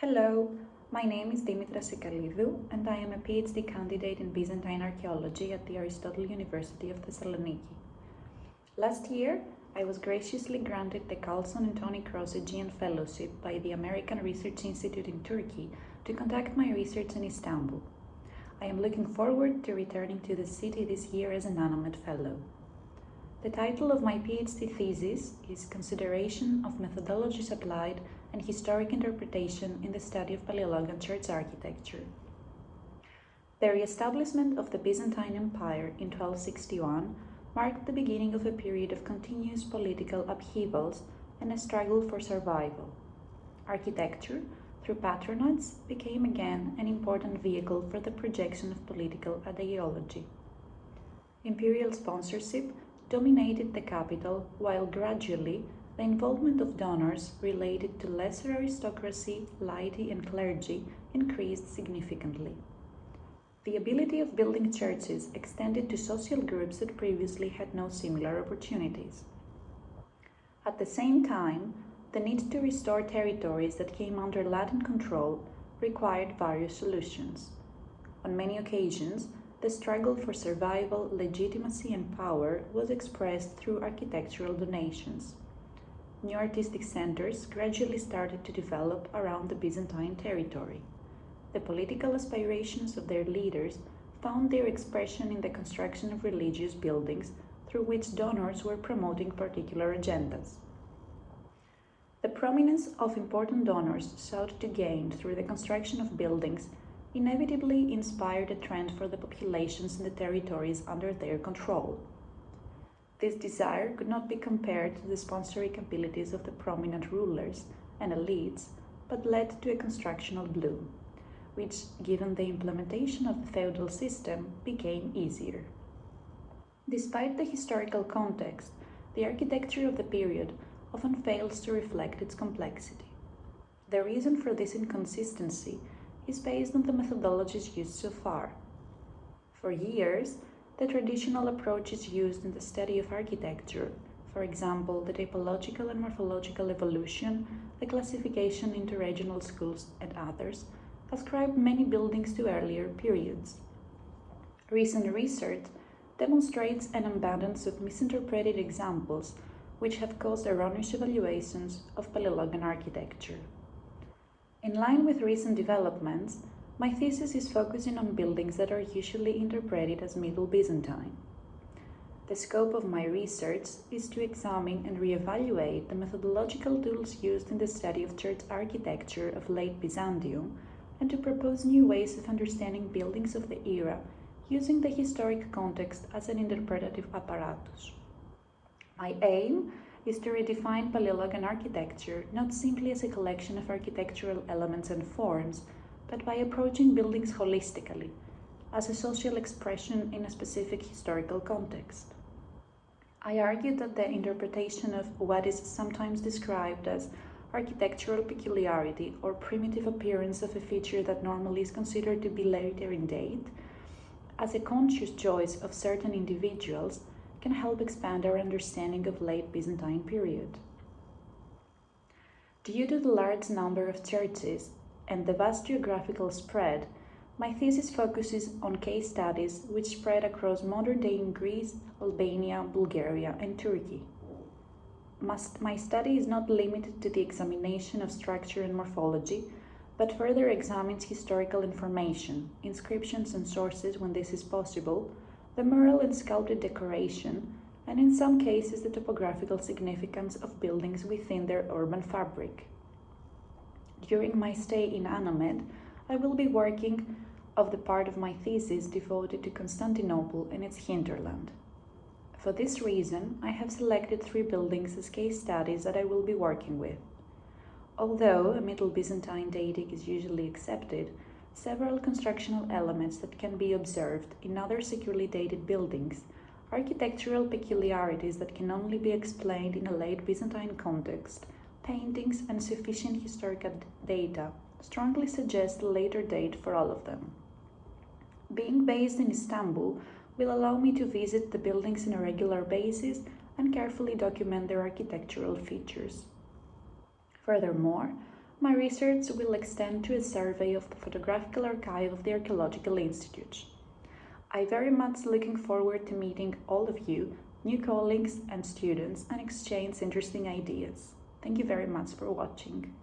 Hello, my name is Dimitra Sikalidou and I am a PhD candidate in Byzantine archaeology at the Aristotle University of Thessaloniki. Last year, I was graciously granted the Carlson and Tony Crossegian Fellowship by the American Research Institute in Turkey to conduct my research in Istanbul. I am looking forward to returning to the city this year as an ANAMED Fellow. The title of my PhD thesis is Consideration of Methodologies Applied and Historic Interpretation in the Study of Palaiologan Church Architecture. The re-establishment of the Byzantine Empire in 1261 marked the beginning of a period of continuous political upheavals and a struggle for survival. Architecture, through patronage, became again an important vehicle for the projection of political ideology. Imperial sponsorship dominated the capital, while gradually the involvement of donors related to lesser aristocracy, laity, and clergy increased significantly. The ability of building churches extended to social groups that previously had no similar opportunities. At the same time, the need to restore territories that came under Latin control required various solutions. On many occasions, the struggle for survival, legitimacy, and power was expressed through architectural donations. New artistic centers gradually started to develop around the Byzantine territory. The political aspirations of their leaders found their expression in the construction of religious buildings through which donors were promoting particular agendas. The prominence of important donors sought to gain through the construction of buildings inevitably inspired a trend for the populations in the territories under their control. This desire could not be compared to the sponsoring abilities of the prominent rulers and elites, but led to a constructional bloom, which, given the implementation of the feudal system, became easier. Despite the historical context, the architecture of the period often fails to reflect its complexity. The reason for this inconsistency is based on the methodologies used so far. For years, the traditional approaches used in the study of architecture, for example, the typological and morphological evolution, the classification into regional schools, and others, ascribed many buildings to earlier periods. Recent research demonstrates an abundance of misinterpreted examples which have caused erroneous evaluations of Palaiologan architecture. In line with recent developments, my thesis is focusing on buildings that are usually interpreted as Middle Byzantine. The scope of my research is to examine and reevaluate the methodological tools used in the study of church architecture of late Byzantium and to propose new ways of understanding buildings of the era using the historic context as an interpretative apparatus. My aim is to redefine Palaiologan architecture not simply as a collection of architectural elements and forms, but by approaching buildings holistically, as a social expression in a specific historical context. I argue that the interpretation of what is sometimes described as architectural peculiarity or primitive appearance of a feature that normally is considered to be later in date, as a conscious choice of certain individuals, can help expand our understanding of late Byzantine period. Due to the large number of churches and the vast geographical spread, my thesis focuses on case studies which spread across modern-day in Greece, Albania, Bulgaria, and Turkey. My study is not limited to the examination of structure and morphology, but further examines historical information, inscriptions and sources when this is possible, the mural and sculpted decoration, and in some cases the topographical significance of buildings within their urban fabric. During my stay in ANAMED, I will be working of the part of my thesis devoted to Constantinople and its hinterland. For this reason, I have selected 3 buildings as case studies that I will be working with. Although a Middle Byzantine dating is usually accepted, several constructional elements that can be observed in other securely dated buildings, architectural peculiarities that can only be explained in a late Byzantine context, paintings, and sufficient historical data strongly suggest a later date for all of them. Being based in Istanbul will allow me to visit the buildings on a regular basis and carefully document their architectural features. Furthermore, My research will extend to a survey of the photographical archive of the Archaeological Institute. I'm very much looking forward to meeting all of you, new colleagues and students, and exchange interesting ideas. Thank you very much for watching.